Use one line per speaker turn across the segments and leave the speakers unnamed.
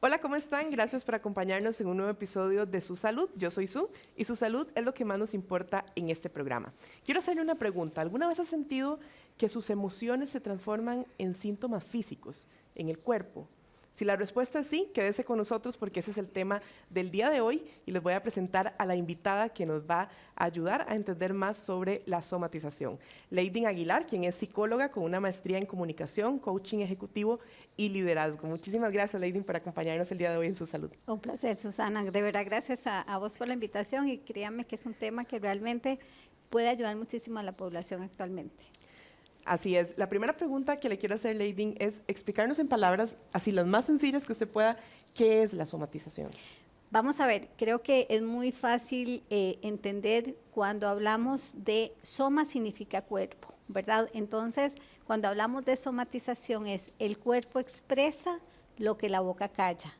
Hola, ¿cómo están? Gracias por acompañarnos en un nuevo episodio de Su Salud. Yo soy Su y su salud es lo que más nos importa en este programa. Quiero hacerle una pregunta. ¿Alguna vez has sentido que sus emociones se transforman en síntomas físicos en el cuerpo? Si la respuesta es sí, quédese con nosotros porque ese es el tema del día de hoy y les voy a presentar a la invitada que nos va a ayudar a entender más sobre la somatización. Leidin Aguilar, quien es psicóloga con una maestría en comunicación, coaching ejecutivo y liderazgo. Muchísimas gracias, Leidin, por acompañarnos el día de hoy en Su Salud.
Un placer, Susana. De verdad, gracias a vos por la invitación y créanme que es un tema que realmente puede ayudar muchísimo a la población actualmente.
Así es. La primera pregunta que le quiero hacer, Leidin, es explicarnos en palabras, así las más sencillas que usted pueda, ¿qué es la somatización?
Vamos a ver, creo que es muy fácil entender cuando hablamos de soma significa cuerpo, ¿verdad? Entonces, cuando hablamos de somatización es el cuerpo expresa lo que la boca calla.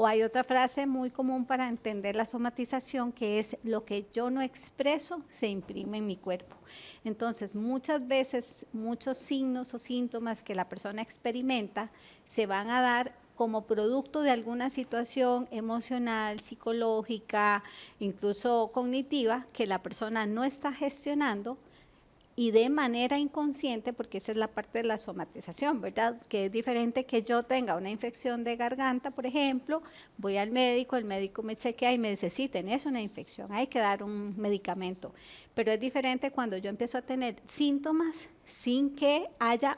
O hay otra frase muy común para entender la somatización que es lo que yo no expreso se imprime en mi cuerpo. Entonces, muchas veces, muchos signos o síntomas que la persona experimenta se van a dar como producto de alguna situación emocional, psicológica, incluso cognitiva, que la persona no está gestionando y de manera inconsciente, porque esa es la parte de la somatización, ¿verdad? Que es diferente que yo tenga una infección de garganta, por ejemplo, voy al médico, el médico me chequea y me dice, sí, tenés una infección, hay que dar un medicamento. Pero es diferente cuando yo empiezo a tener síntomas sin que haya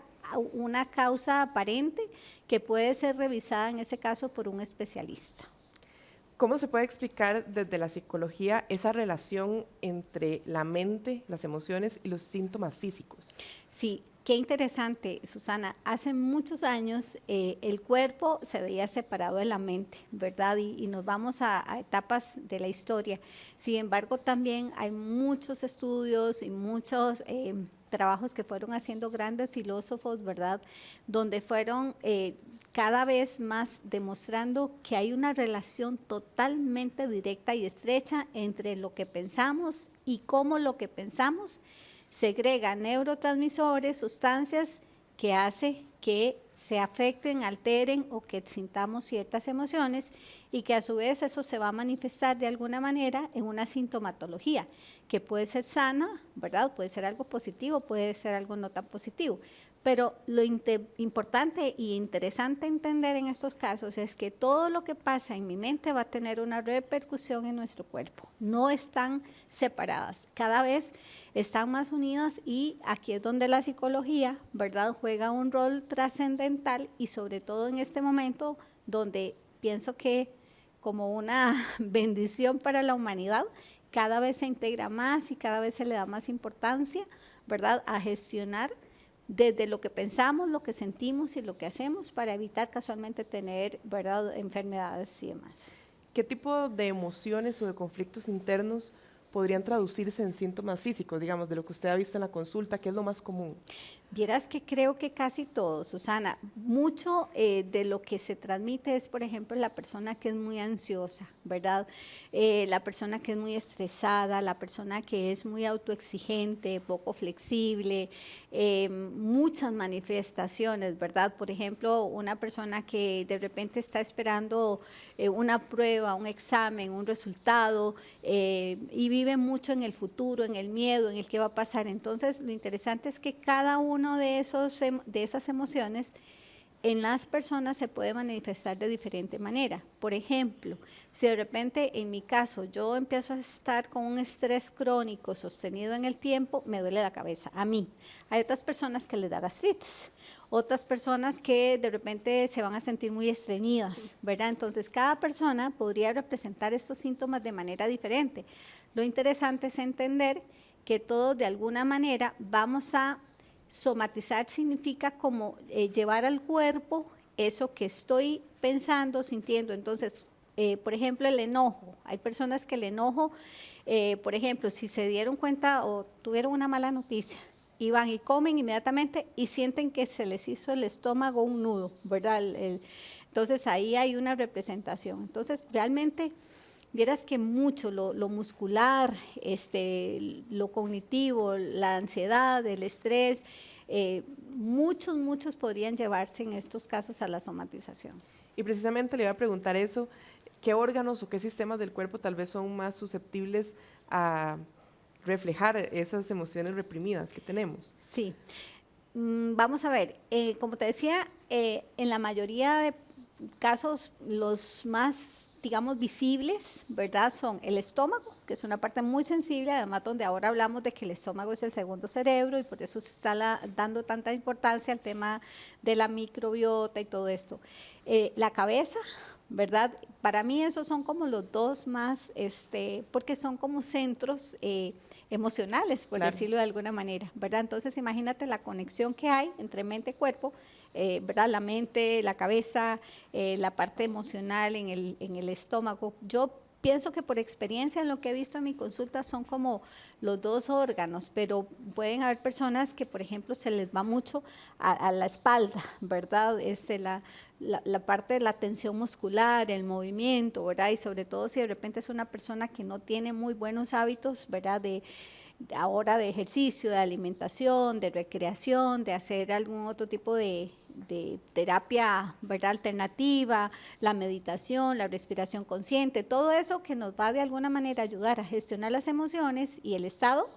una causa aparente que puede ser revisada en ese caso por un especialista.
¿Cómo se puede explicar desde la psicología esa relación entre la mente, las emociones y los síntomas físicos?
Sí, qué interesante, Susana. Hace muchos años el cuerpo se veía separado de la mente, ¿verdad? Y nos vamos a etapas de la historia. Sin embargo, también hay muchos estudios y muchos trabajos que fueron haciendo grandes filósofos, ¿verdad? Donde fueron cada vez más demostrando que hay una relación totalmente directa y estrecha entre lo que pensamos y cómo lo que pensamos segrega neurotransmisores, sustancias que hace que se afecten, alteren o que sintamos ciertas emociones y que a su vez eso se va a manifestar de alguna manera en una sintomatología que puede ser sana, ¿verdad? Puede ser algo positivo, puede ser algo no tan positivo. Pero lo importante e interesante entender en estos casos es que todo lo que pasa en mi mente va a tener una repercusión en nuestro cuerpo. No están separadas, cada vez están más unidas y aquí es donde la psicología, ¿verdad?, juega un rol trascendental y sobre todo en este momento donde pienso que como una bendición para la humanidad, cada vez se integra más y cada vez se le da más importancia, ¿verdad?, a gestionar desde lo que pensamos, lo que sentimos y lo que hacemos para evitar casualmente tener, ¿verdad?, enfermedades y demás.
¿Qué tipo de emociones o de conflictos internos podrían traducirse en síntomas físicos, digamos, de lo que usted ha visto en la consulta? ¿Qué es lo más común?
Vieras que creo que casi todo, Susana. Mucho de lo que se transmite es, por ejemplo, la persona que es muy ansiosa, ¿verdad? La persona que es muy estresada, la persona que es muy autoexigente, poco flexible, muchas manifestaciones, ¿verdad? Por ejemplo, una persona que de repente está esperando una prueba, un examen, un resultado y vive mucho en el futuro, en el miedo, en el qué va a pasar. Entonces, lo interesante es que cada uno de esas emociones en las personas se puede manifestar de diferente manera. Por ejemplo, si de repente en mi caso yo empiezo a estar con un estrés crónico sostenido en el tiempo, me duele la cabeza, a mí. Hay otras personas que les da gastritis, otras personas que de repente se van a sentir muy estreñidas, ¿verdad? Entonces cada persona podría representar estos síntomas de manera diferente. Lo interesante es entender que todos de alguna manera vamos a somatizar significa como llevar al cuerpo eso que estoy pensando, sintiendo. Entonces, por ejemplo, el enojo. Hay personas que el enojo, por ejemplo, si se dieron cuenta o tuvieron una mala noticia, y van y comen inmediatamente y sienten que se les hizo el estómago un nudo, ¿verdad? Entonces, ahí hay una representación. Entonces, realmente vieras que mucho, lo muscular, lo cognitivo, la ansiedad, el estrés, muchos podrían llevarse en estos casos a la somatización.
Y precisamente le iba a preguntar eso, ¿qué órganos o qué sistemas del cuerpo tal vez son más susceptibles a reflejar esas emociones reprimidas que tenemos?
Sí. Vamos a ver, como te decía, en la mayoría de casos los más, digamos, visibles, ¿verdad? Son el estómago, que es una parte muy sensible, además donde ahora hablamos de que el estómago es el segundo cerebro y por eso se está dando tanta importancia al tema de la microbiota y todo esto. La cabeza, ¿verdad? Para mí esos son como los dos más, porque son como centros emocionales, por
Claro.
decirlo de alguna manera, ¿verdad? Entonces imagínate la conexión que hay entre mente y cuerpo, ¿verdad? La mente, la cabeza, la parte emocional en el estómago. Yo pienso que por experiencia en lo que he visto en mi consulta son como los dos órganos, pero pueden haber personas que, por ejemplo, se les va mucho a la espalda, ¿verdad? La parte de la tensión muscular, el movimiento, ¿verdad? Y sobre todo si de repente es una persona que no tiene muy buenos hábitos, ¿verdad? Ahora de ejercicio, de alimentación, de recreación, de hacer algún otro tipo de terapia, ¿verdad? Alternativa, la meditación, la respiración consciente, todo eso que nos va de alguna manera a ayudar a gestionar las emociones y el estado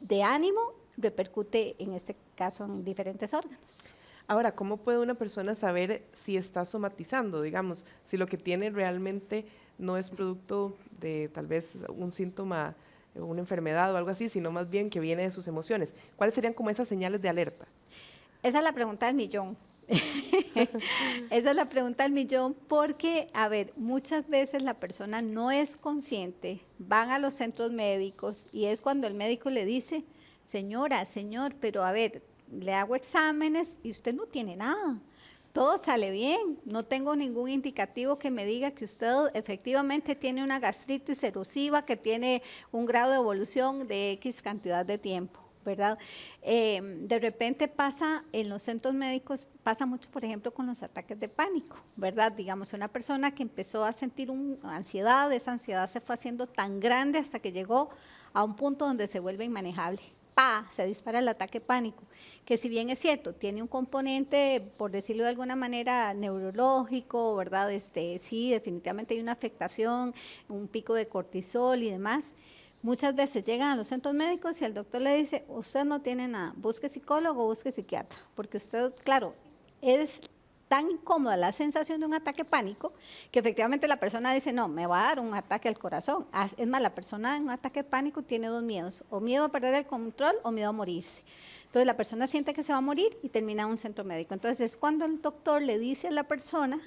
de ánimo repercute en este caso en diferentes órganos.
Ahora, ¿cómo puede una persona saber si está somatizando, digamos, si lo que tiene realmente no es producto de tal vez un síntoma, una enfermedad o algo así, sino más bien que viene de sus emociones? ¿Cuáles serían como esas señales de alerta?
Esa es la pregunta del millón. Esa es la pregunta del millón porque, a ver, muchas veces la persona no es consciente, van a los centros médicos y es cuando el médico le dice, señora, señor, pero a ver, le hago exámenes y usted no tiene nada. Todo sale bien, no tengo ningún indicativo que me diga que usted efectivamente tiene una gastritis erosiva que tiene un grado de evolución de X cantidad de tiempo, ¿verdad? De repente pasa en los centros médicos, pasa mucho, por ejemplo, con los ataques de pánico, ¿verdad? Digamos, una persona que empezó a sentir ansiedad, esa ansiedad se fue haciendo tan grande hasta que llegó a un punto donde se vuelve inmanejable. ¡Pah! Se dispara el ataque pánico, que si bien es cierto, tiene un componente, por decirlo de alguna manera, neurológico, ¿verdad? Sí, definitivamente hay una afectación, un pico de cortisol y demás. Muchas veces llegan a los centros médicos y el doctor le dice, usted no tiene nada, busque psicólogo, busque psiquiatra, porque usted, claro, es tan incómoda la sensación de un ataque pánico que efectivamente la persona dice, no, me va a dar un ataque al corazón. Es más, la persona en un ataque pánico tiene dos miedos, o miedo a perder el control o miedo a morirse. Entonces la persona siente que se va a morir y termina en un centro médico. Entonces es cuando el doctor le dice a la persona,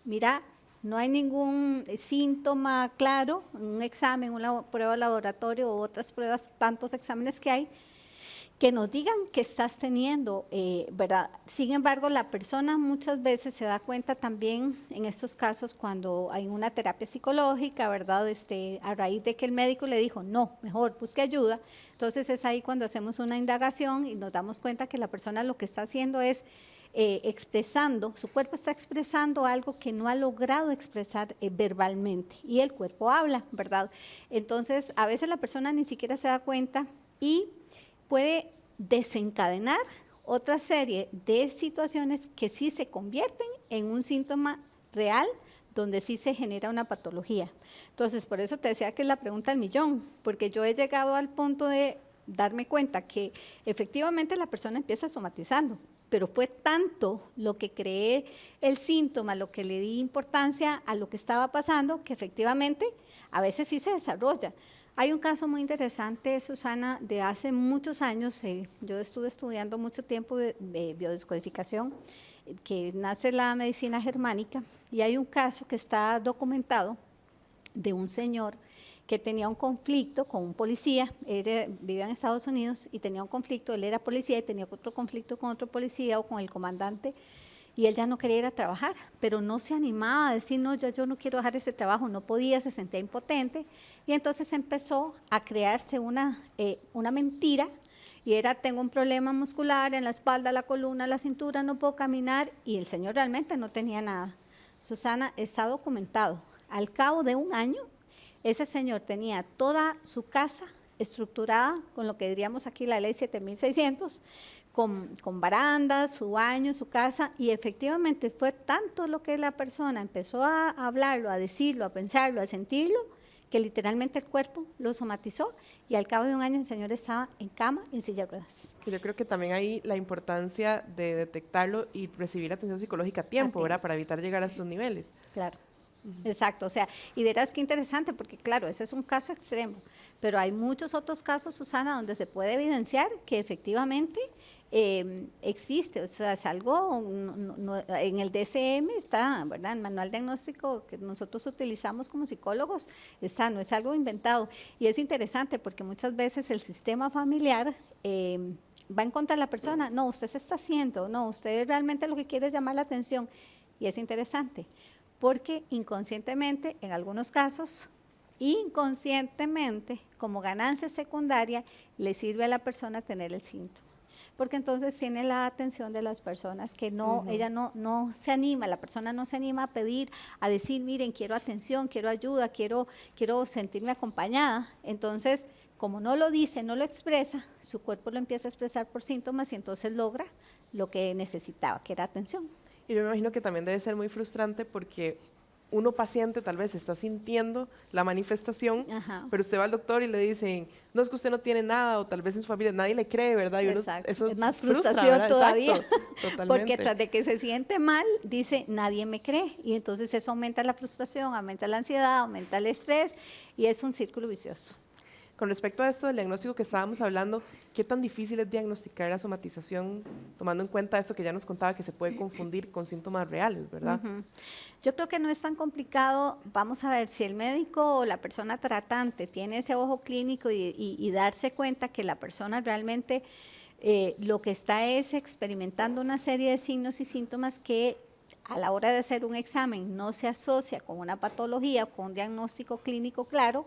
mira, no hay ningún síntoma claro, un examen, una prueba de laboratorio u otras pruebas, tantos exámenes que hay, que nos digan que estás teniendo, ¿verdad? Sin embargo, la persona muchas veces se da cuenta también en estos casos cuando hay una terapia psicológica, ¿verdad? A raíz de que el médico le dijo, no, mejor busque ayuda. Entonces es ahí cuando hacemos una indagación y nos damos cuenta que la persona lo que está haciendo es expresando, su cuerpo está expresando algo que no ha logrado expresar verbalmente y el cuerpo habla, ¿verdad? Entonces, a veces la persona ni siquiera se da cuenta y puede desencadenar otra serie de situaciones que sí se convierten en un síntoma real donde sí se genera una patología. Entonces, por eso te decía que es la pregunta del millón, porque yo he llegado al punto de darme cuenta que efectivamente la persona empieza somatizando, pero fue tanto lo que creé el síntoma, lo que le di importancia a lo que estaba pasando, que efectivamente a veces sí se desarrolla. Hay un caso muy interesante, Susana, de hace muchos años, yo estuve estudiando mucho tiempo de biodescodificación, que nace la medicina germánica, y hay un caso que está documentado de un señor que tenía un conflicto con un policía, vivía en Estados Unidos y tenía un conflicto, él era policía y tenía otro conflicto con otro policía o con el comandante, y él ya no quería ir a trabajar, pero no se animaba a decir, no, yo no quiero dejar ese trabajo, no podía, se sentía impotente, y entonces empezó a crearse una mentira, y era, tengo un problema muscular en la espalda, la columna, la cintura, no puedo caminar, y el señor realmente no tenía nada. Susana, está documentado, al cabo de un año, ese señor tenía toda su casa estructurada con lo que diríamos aquí la ley 7600, con barandas, su baño, su casa, y efectivamente fue tanto lo que la persona empezó a hablarlo, a decirlo, a pensarlo, a sentirlo, que literalmente el cuerpo lo somatizó y al cabo de un año el señor estaba en cama, en silla de ruedas.
Que yo creo que también hay la importancia de detectarlo y recibir atención psicológica a tiempo, ¿verdad? Para evitar llegar a estos niveles.
Claro. Exacto, o sea, y verás qué interesante, porque claro, ese es un caso extremo, pero hay muchos otros casos, Susana, donde se puede evidenciar que efectivamente existe, o sea, es algo, en el DSM está, ¿verdad? El manual diagnóstico que nosotros utilizamos como psicólogos está, no es algo inventado, y es interesante porque muchas veces el sistema familiar va en contra de la persona, no, usted se está haciendo, no, usted realmente lo que quiere es llamar la atención, y es interesante porque inconscientemente, en algunos casos, inconscientemente, como ganancia secundaria, le sirve a la persona tener el síntoma. Porque entonces tiene la atención de las personas que no, ella no se anima, la persona no se anima a pedir, a decir, miren, quiero atención, quiero ayuda, quiero sentirme acompañada. Entonces, como no lo dice, no lo expresa, su cuerpo lo empieza a expresar por síntomas y entonces logra lo que necesitaba, que era atención.
Y yo me imagino que también debe ser muy frustrante porque uno paciente tal vez está sintiendo la manifestación, pero usted va al doctor y le dicen, no, es que usted no tiene nada, o tal vez en su familia nadie le cree, ¿verdad? Y uno,
eso es más
frustra,
frustración
¿verdad?
todavía,
Exacto,
porque tras de que se siente mal, dice, nadie me cree, y entonces eso aumenta la frustración, aumenta la ansiedad, aumenta el estrés, y es un círculo vicioso.
Con respecto a esto del diagnóstico que estábamos hablando, ¿qué tan difícil es diagnosticar la somatización, tomando en cuenta esto que ya nos contaba, que se puede confundir con síntomas reales, ¿verdad?
Yo creo que no es tan complicado. Vamos a ver, si el médico o la persona tratante tiene ese ojo clínico y darse cuenta que la persona realmente lo que está es experimentando una serie de signos y síntomas que a la hora de hacer un examen no se asocia con una patología o con un diagnóstico clínico claro,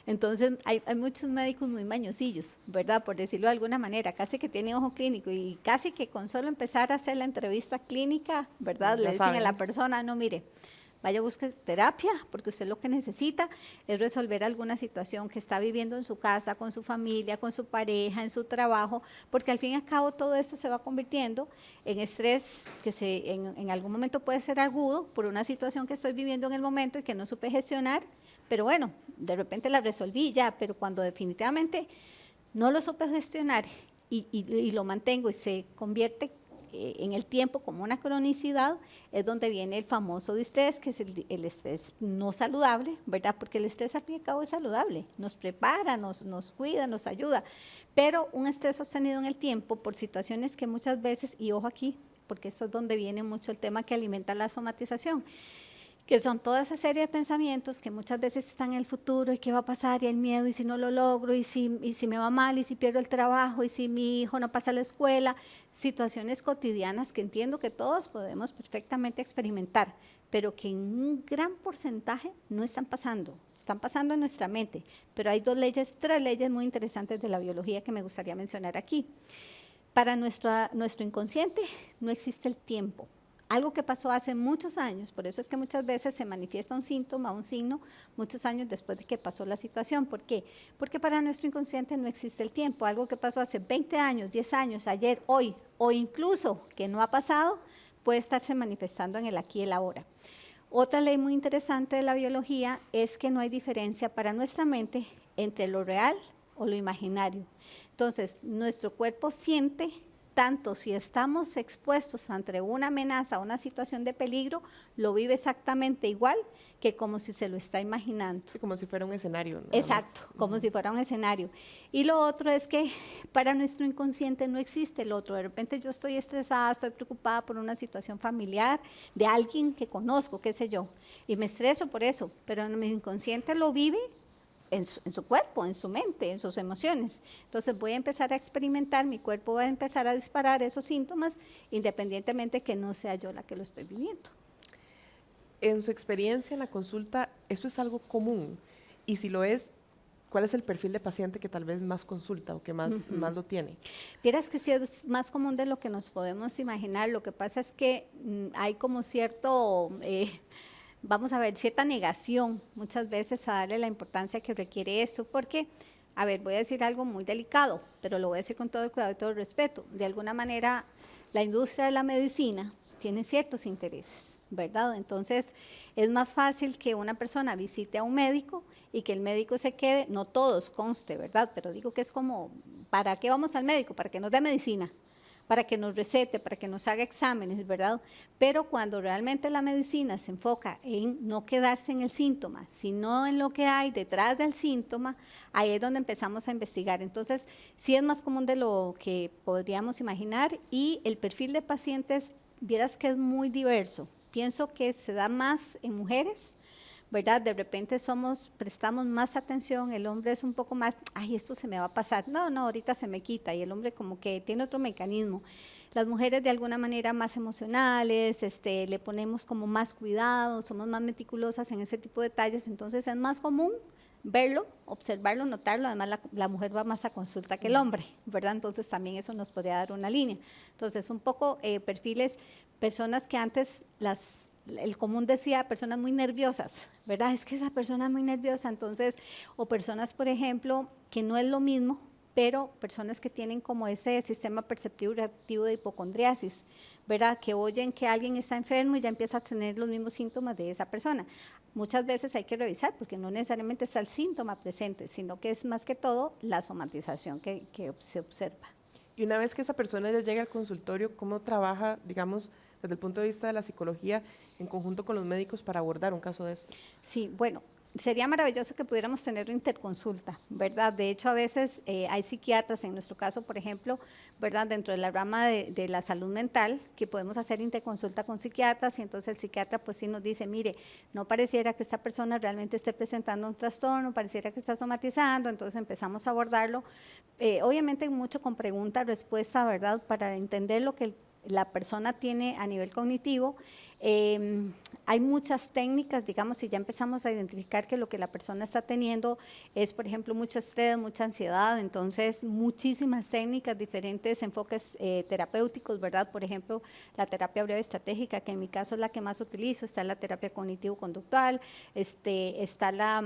entonces hay muchos médicos muy mañosillos, ¿verdad? Por decirlo de alguna manera, casi que tiene ojo clínico y casi que con solo empezar a hacer la entrevista clínica, ¿verdad? Le dicen a la persona, no, mire, vaya a buscar terapia, porque usted lo que necesita es resolver alguna situación que está viviendo en su casa, con su familia, con su pareja, en su trabajo, porque al fin y al cabo todo eso se va convirtiendo en estrés que en algún momento puede ser agudo por una situación que estoy viviendo en el momento y que no supe gestionar, pero bueno, de repente la resolví ya, pero cuando definitivamente no lo supe gestionar y lo mantengo y se convierte en el tiempo como una cronicidad, es donde viene el famoso distrés, que es el estrés no saludable, ¿verdad? Porque el estrés al fin y al cabo es saludable, nos prepara, nos cuida, nos ayuda, pero un estrés sostenido en el tiempo por situaciones que muchas veces, y ojo aquí, porque esto es donde viene mucho el tema que alimenta la somatización, que son toda esa serie de pensamientos que muchas veces están en el futuro, y qué va a pasar, y el miedo, y si no lo logro, y si me va mal, y si pierdo el trabajo, y si mi hijo no pasa a la escuela, situaciones cotidianas que entiendo que todos podemos perfectamente experimentar, pero que en un gran porcentaje no están pasando en nuestra mente, pero hay tres leyes muy interesantes de la biología que me gustaría mencionar aquí. Para nuestro inconsciente no existe el tiempo. Algo que pasó hace muchos años, por eso es que muchas veces se manifiesta un síntoma, un signo, muchos años después de que pasó la situación. ¿Por qué? Porque para nuestro inconsciente no existe el tiempo. Algo que pasó hace 20 años, 10 años, ayer, hoy, o incluso que no ha pasado, puede estarse manifestando en el aquí y el ahora. Otra ley muy interesante de la biología es que no hay diferencia para nuestra mente entre lo real o lo imaginario. Entonces, nuestro cuerpo siente tanto si estamos expuestos ante una amenaza o una situación de peligro, lo vive exactamente igual que como si se lo está imaginando.
Sí, como si fuera un escenario.
Exacto, como si fuera un escenario. Y lo otro es que para nuestro inconsciente no existe el otro. De repente yo estoy estresada, estoy preocupada por una situación familiar de alguien que conozco, qué sé yo, y me estreso por eso, pero mi inconsciente lo vive en su cuerpo, en su mente, en sus emociones. Entonces voy a empezar a experimentar, mi cuerpo va a empezar a disparar esos síntomas, independientemente que no sea yo la que lo estoy viviendo.
En su experiencia en la consulta, ¿eso es algo común? Y si lo es, ¿cuál es el perfil de paciente que tal vez más consulta o que más lo tiene?
Vieras que sí es más común de lo que nos podemos imaginar. Lo que pasa es que hay como cierto... vamos a ver, cierta negación muchas veces a darle la importancia que requiere esto, porque a ver, voy a decir algo muy delicado, pero lo voy a decir con todo el cuidado y todo el respeto. De alguna manera, la industria de la medicina tiene ciertos intereses, ¿verdad? Entonces, es más fácil que una persona visite a un médico y que el médico se quede, no todos conste, ¿verdad? Pero digo que es como, ¿para qué vamos al médico? Para que nos dé medicina, para que nos recete, para que nos haga exámenes, ¿verdad? Pero cuando realmente la medicina se enfoca en no quedarse en el síntoma, sino en lo que hay detrás del síntoma, ahí es donde empezamos a investigar. Entonces, sí es más común de lo que podríamos imaginar y el perfil de pacientes, vieras que es muy diverso. Pienso que se da más en mujeres, ¿verdad? De repente prestamos más atención, el hombre es un poco más, ay, esto se me va a pasar, no, no, ahorita se me quita, y el hombre como que tiene otro mecanismo. Las mujeres de alguna manera más emocionales, le ponemos como más cuidado, somos más meticulosas en ese tipo de detalles, entonces es más común verlo, observarlo, notarlo, además la mujer va más a consulta que el hombre, ¿verdad? Entonces también eso nos podría dar una línea. Entonces un poco perfiles, personas que antes el común decía personas muy nerviosas, ¿verdad? Es que esa persona es muy nerviosa, entonces, o personas, por ejemplo, que no es lo mismo, pero personas que tienen como ese sistema perceptivo y reactivo de hipocondriasis, ¿verdad? Que oyen que alguien está enfermo y ya empieza a tener los mismos síntomas de esa persona. Muchas veces hay que revisar porque no necesariamente está el síntoma presente, sino que es más que todo la somatización que se observa.
Y una vez que esa persona ya llega al consultorio, ¿cómo trabaja, digamos, desde el punto de vista de la psicología, en conjunto con los médicos para abordar un caso de esto?
Sí, bueno, sería maravilloso que pudiéramos tener una interconsulta, ¿verdad? De hecho, a veces hay psiquiatras, en nuestro caso, por ejemplo, ¿verdad? Dentro de la rama de la salud mental, que podemos hacer interconsulta con psiquiatras y entonces el psiquiatra pues sí nos dice, mire, no pareciera que esta persona realmente esté presentando un trastorno, pareciera que está somatizando, entonces empezamos a abordarlo, obviamente mucho con pregunta, respuesta, ¿verdad? Para entender lo que la persona tiene a nivel cognitivo. Hay muchas técnicas, digamos, si ya empezamos a identificar que lo que la persona está teniendo es, por ejemplo, mucho estrés, mucha ansiedad, entonces muchísimas técnicas, diferentes enfoques terapéuticos, ¿verdad? Por ejemplo, la terapia breve estratégica, que en mi caso es la que más utilizo, está la terapia cognitivo-conductual, está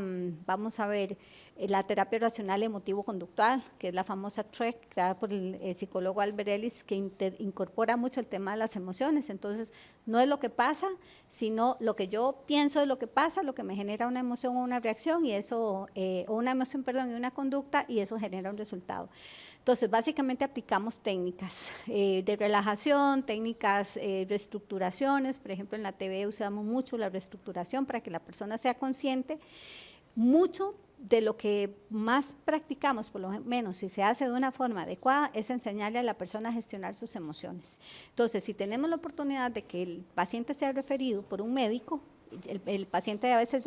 vamos a ver, la terapia racional emotivo-conductual, que es la famosa TREC, creada por el psicólogo Albert Ellis, que incorpora mucho el tema de las emociones. Entonces, no es lo que pasa, sino lo que yo pienso de lo que pasa, lo que me genera una emoción o una reacción, y eso, o una emoción, perdón, y una conducta, y eso genera un resultado. Entonces, básicamente aplicamos técnicas de relajación, técnicas reestructuraciones, por ejemplo, en la TV usamos mucho la reestructuración para que la persona sea consciente, mucho de lo que más practicamos, por lo menos si se hace de una forma adecuada, es enseñarle a la persona a gestionar sus emociones. Entonces, si tenemos la oportunidad de que el paciente sea referido por un médico, el paciente a veces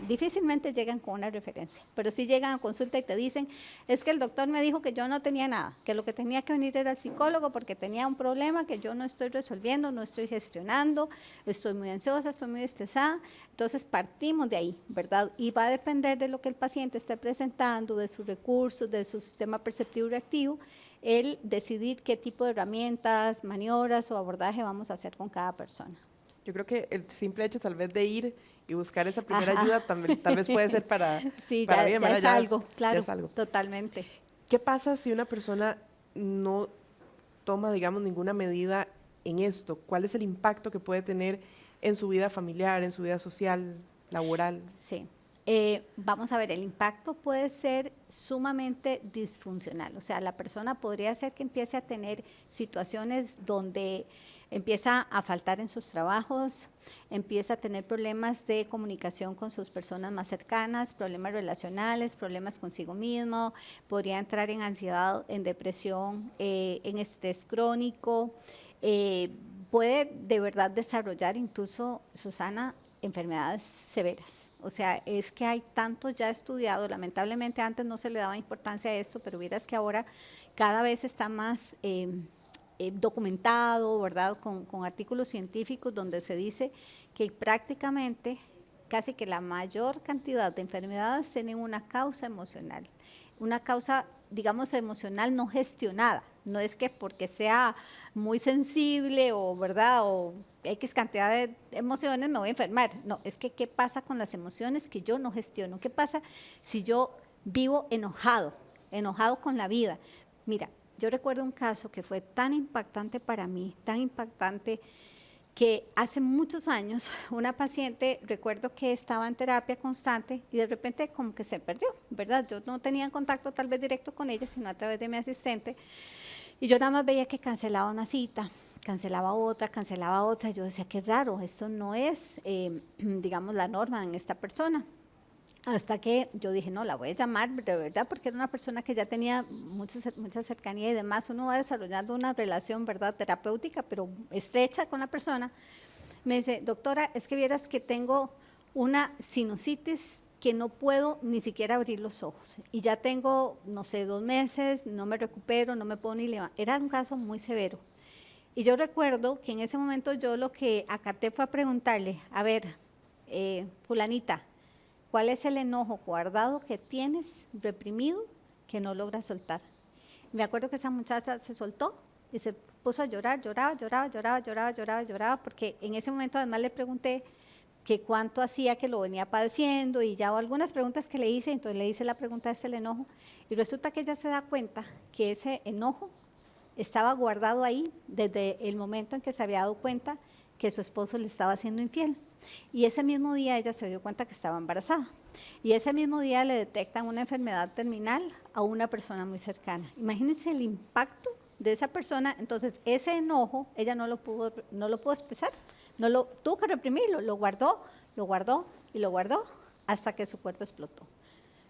difícilmente llegan con una referencia, pero sí llegan a consulta y te dicen, es que el doctor me dijo que yo no tenía nada, que lo que tenía que venir era el psicólogo porque tenía un problema que yo no estoy resolviendo, no estoy gestionando, estoy muy ansiosa, estoy muy estresada. Entonces partimos de ahí, ¿verdad? Y va a depender de lo que el paciente esté presentando, de sus recursos, de su sistema perceptivo y reactivo, el decidir qué tipo de herramientas, maniobras o abordaje vamos a hacer con cada persona.
Yo creo que el simple hecho tal vez de ir y buscar esa primera ayuda tal vez puede ser para,
sí,
para
ya,
bien,
ya
¿verdad?
es algo, claro,
ya es algo.
totalmente.
¿Qué pasa si una persona no toma, digamos, ninguna medida en esto? ¿Cuál es el impacto que puede tener en su vida familiar, en su vida social, laboral?
Sí. Vamos a ver, el impacto puede ser sumamente disfuncional, o sea, la persona podría ser que empiece a tener situaciones donde empieza a faltar en sus trabajos, empieza a tener problemas de comunicación con sus personas más cercanas, problemas relacionales, problemas consigo mismo, podría entrar en ansiedad, en depresión, en estrés crónico, puede de verdad desarrollar incluso, Susana, enfermedades severas. O sea, es que hay tanto ya estudiado, lamentablemente antes no se le daba importancia a esto, pero vieras que ahora cada vez está más documentado, ¿verdad? Con artículos científicos donde se dice que prácticamente casi que la mayor cantidad de enfermedades tienen una causa emocional, una causa, digamos, emocional no gestionada. No es que porque sea muy sensible o, ¿verdad?, o X cantidad de emociones me voy a enfermar. No, es que ¿qué pasa con las emociones que yo no gestiono? ¿Qué pasa si yo vivo enojado? enojado con la vida. Mira, yo recuerdo un caso que fue tan impactante para mí, tan impactante, que hace muchos años una paciente, recuerdo que estaba en terapia constante y de repente como que se perdió, ¿verdad? Yo no tenía contacto tal vez directo con ella, sino a través de mi asistente, y yo nada más veía que cancelaba una cita, cancelaba otra, y yo decía, qué raro, esto no es, digamos, la norma en esta persona. Hasta que yo dije, no, la voy a llamar de verdad, porque era una persona que ya tenía mucha cercanía y demás. Uno va desarrollando una relación, ¿verdad?, terapéutica, pero estrecha con la persona. Me dice, doctora, es que vieras que tengo una sinusitis que no puedo ni siquiera abrir los ojos. Y ya tengo, no sé, 2 meses, no me recupero, no me puedo ni levantar. Era un caso muy severo. Y yo recuerdo que en ese momento yo lo que acaté fue a preguntarle, a ver, fulanita, ¿cuál es el enojo guardado que tienes, reprimido, que no logras soltar? Me acuerdo que esa muchacha se soltó y se puso a llorar, lloraba, porque en ese momento además le pregunté que cuánto hacía que lo venía padeciendo y ya algunas preguntas que le hice, entonces le hice la pregunta de el enojo y resulta que ella se da cuenta que ese enojo estaba guardado ahí desde el momento en que se había dado cuenta que su esposo le estaba haciendo infiel. Y ese mismo día ella se dio cuenta que estaba embarazada. Y ese mismo día le detectan una enfermedad terminal a una persona muy cercana. Imagínense el impacto de esa persona. Entonces, ese enojo, ella no lo pudo expresar. Tuvo que reprimirlo, lo guardó y lo guardó hasta que su cuerpo explotó.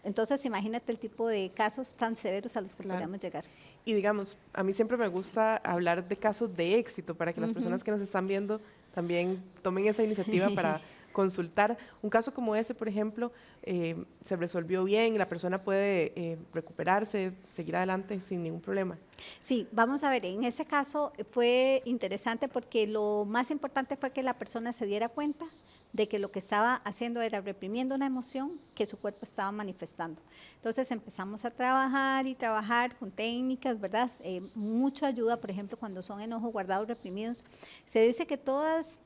Entonces, imagínate el tipo de casos tan severos a los que podríamos llegar.
Y digamos, a mí siempre me gusta hablar de casos de éxito para que las personas que nos están viendo también tomen esa iniciativa para consultar. Un caso como ese, por ejemplo, se resolvió bien, la persona puede recuperarse, seguir adelante sin ningún problema.
Sí, vamos a ver, en ese caso fue interesante porque lo más importante fue que la persona se diera cuenta de que lo que estaba haciendo era reprimiendo una emoción que su cuerpo estaba manifestando. Entonces empezamos a trabajar y trabajar con técnicas, ¿verdad? Mucho ayuda, por ejemplo, cuando son enojos guardados, reprimidos. Se dice que todos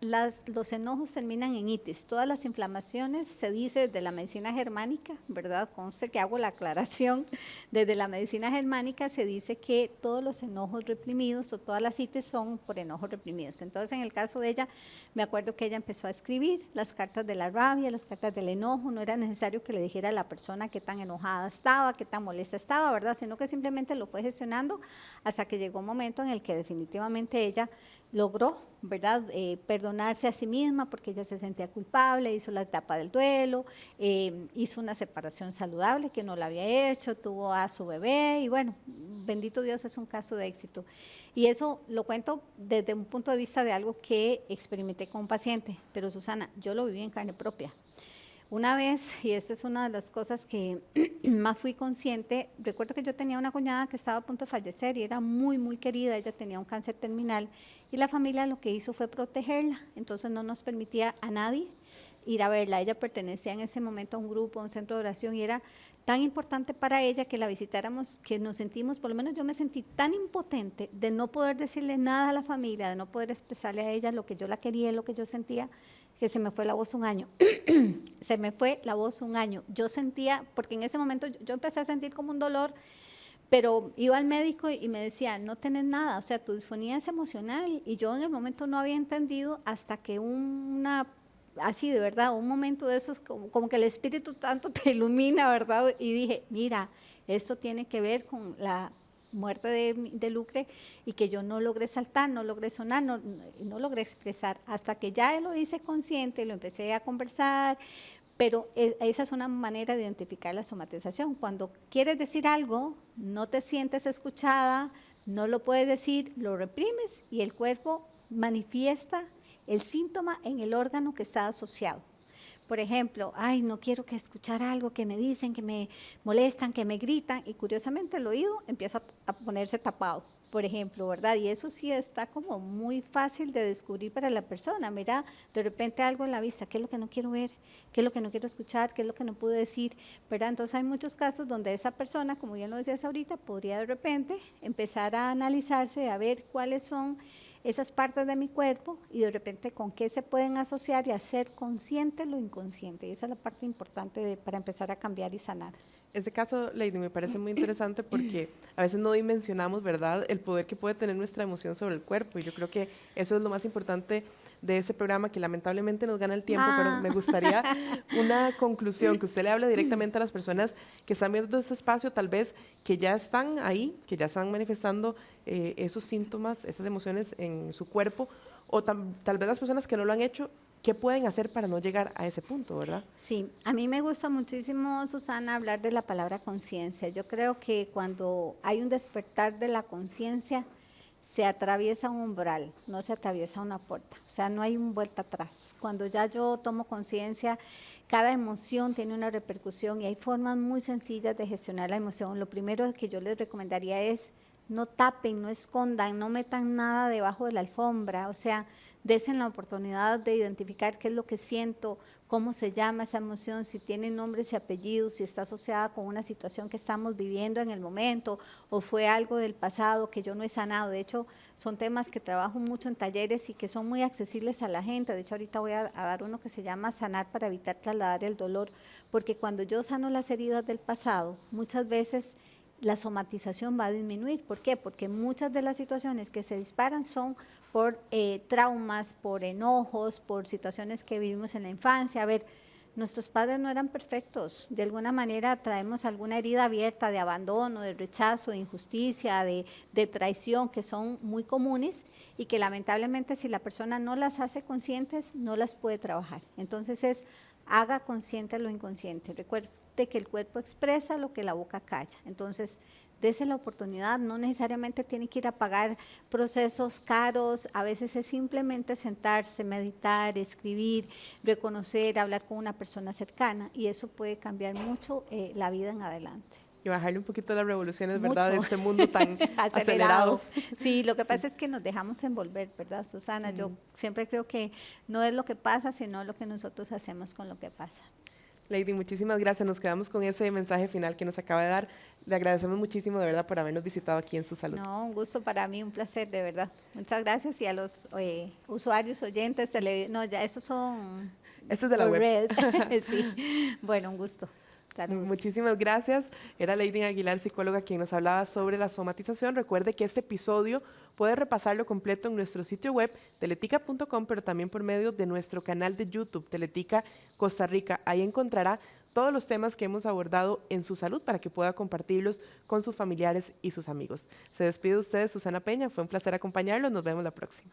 los enojos terminan en itis, todas las inflamaciones, se dice desde la medicina germánica, ¿verdad? Conste que hago la aclaración, desde la medicina germánica se dice que todos los enojos reprimidos o todas las itis son por enojos reprimidos. Entonces, en el caso de ella, me acuerdo que ella empezó a escribir las cartas de la rabia, las cartas del enojo, no era necesario que le dijera a la persona qué tan enojada estaba, qué tan molesta estaba, ¿verdad? Sino que simplemente lo fue gestionando hasta que llegó un momento en el que definitivamente ella logró, ¿verdad?, perdonarse a sí misma porque ella se sentía culpable, hizo la etapa del duelo, hizo una separación saludable que no la había hecho, tuvo a su bebé y bueno, bendito Dios, es un caso de éxito. Y eso lo cuento desde un punto de vista de algo que experimenté con un paciente, pero Susana, yo lo viví en carne propia. Una vez, y esta es una de las cosas que más fui consciente, recuerdo que yo tenía una cuñada que estaba a punto de fallecer y era muy, muy querida, ella tenía un cáncer terminal y la familia lo que hizo fue protegerla, entonces no nos permitía a nadie ir a verla. Ella pertenecía en ese momento a un grupo, a un centro de oración y era tan importante para ella que la visitáramos, que nos sentimos, por lo menos yo me sentí tan impotente de no poder decirle nada a la familia, de no poder expresarle a ella lo que yo la quería, lo que yo sentía, que se me fue la voz un año. Se me fue la voz un año. Yo sentía, porque en ese momento yo empecé a sentir como un dolor, pero iba al médico y me decía, no tenés nada, o sea, tu disfonía es emocional. Y yo en el momento no había entendido hasta que así de verdad, un momento de esos, como que el Espíritu tanto te ilumina, ¿verdad? Y dije, mira, esto tiene que ver con la muerte de Lucre y que yo no logré saltar, no logré sonar, no logré expresar, hasta que ya lo hice consciente, lo empecé a conversar, pero esa es una manera de identificar la somatización. Cuando quieres decir algo, no te sientes escuchada, no lo puedes decir, lo reprimes y el cuerpo manifiesta el síntoma en el órgano que está asociado. Por ejemplo, ay, no quiero que escuchar algo que me dicen, que me molestan, que me gritan, y curiosamente el oído empieza a ponerse tapado, por ejemplo, ¿verdad? Y eso sí está como muy fácil de descubrir para la persona. Mira, de repente algo en la vista, ¿qué es lo que no quiero ver? ¿Qué es lo que no quiero escuchar? ¿Qué es lo que no puedo decir? ¿Verdad? Entonces hay muchos casos donde esa persona, como bien lo decías ahorita, podría de repente empezar a analizarse, a ver cuáles son esas partes de mi cuerpo y de repente con qué se pueden asociar y hacer consciente lo inconsciente. Y esa es la parte importante para empezar a cambiar y sanar.
Ese caso, Lady, me parece muy interesante porque a veces no dimensionamos, ¿verdad?, el poder que puede tener nuestra emoción sobre el cuerpo. Y yo creo que eso es lo más importante de este programa, que lamentablemente nos gana el tiempo, pero me gustaría una conclusión, que usted le hable directamente a las personas que están viendo este espacio, tal vez que ya están ahí, que ya están manifestando esos síntomas, esas emociones en su cuerpo, o tal vez las personas que no lo han hecho. ¿Qué pueden hacer para no llegar a ese punto, verdad?
Sí, a mí me gusta muchísimo, Susana, hablar de la palabra conciencia. Yo creo que cuando hay un despertar de la conciencia, se atraviesa un umbral, no se atraviesa una puerta. O sea, no hay un vuelta atrás. Cuando ya yo tomo conciencia, cada emoción tiene una repercusión y hay formas muy sencillas de gestionar la emoción. Lo primero que yo les recomendaría es no tapen, no escondan, no metan nada debajo de la alfombra. O sea, desen la oportunidad de identificar qué es lo que siento, cómo se llama esa emoción, si tiene nombres y apellidos, si está asociada con una situación que estamos viviendo en el momento o fue algo del pasado que yo no he sanado. De hecho, son temas que trabajo mucho en talleres y que son muy accesibles a la gente. De hecho, ahorita voy a dar uno que se llama Sanar para evitar trasladar el dolor, porque cuando yo sano las heridas del pasado, muchas veces la somatización va a disminuir. ¿Por qué? Porque muchas de las situaciones que se disparan son por traumas, por enojos, por situaciones que vivimos en la infancia. A ver, nuestros padres no eran perfectos. De alguna manera traemos alguna herida abierta de abandono, de rechazo, de injusticia, de traición, que son muy comunes y que lamentablemente si la persona no las hace conscientes, no las puede trabajar. Entonces haga consciente lo inconsciente. Recuerde que el cuerpo expresa lo que la boca calla. Entonces, dese la oportunidad, no necesariamente tiene que ir a pagar procesos caros, a veces es simplemente sentarse, meditar, escribir, reconocer, hablar con una persona cercana y eso puede cambiar mucho la vida en adelante.
Y bajarle un poquito las revoluciones,
Mucho.
¿verdad?, de este mundo tan acelerado.
Sí, lo que pasa es que nos dejamos envolver, ¿verdad, Susana? Yo siempre creo que no es lo que pasa, sino lo que nosotros hacemos con lo que pasa.
Lady, muchísimas gracias. Nos quedamos con ese mensaje final que nos acaba de dar. Le agradecemos muchísimo, de verdad, por habernos visitado aquí en Su Salud.
No, un gusto para mí, un placer, de verdad. Muchas gracias y a los usuarios, oyentes, no, ya esos son...
Este es de la web.
Sí, bueno, un gusto. Saludos.
Muchísimas gracias. Era Lady Aguilar, psicóloga, quien nos hablaba sobre la somatización. Recuerde que este episodio puede repasarlo completo en nuestro sitio web, teletica.com, pero también por medio de nuestro canal de YouTube, Teletica Costa Rica. Ahí encontrará todos los temas que hemos abordado en Su Salud para que pueda compartirlos con sus familiares y sus amigos. Se despide de ustedes, Susana Peña. Fue un placer acompañarlos. Nos vemos la próxima.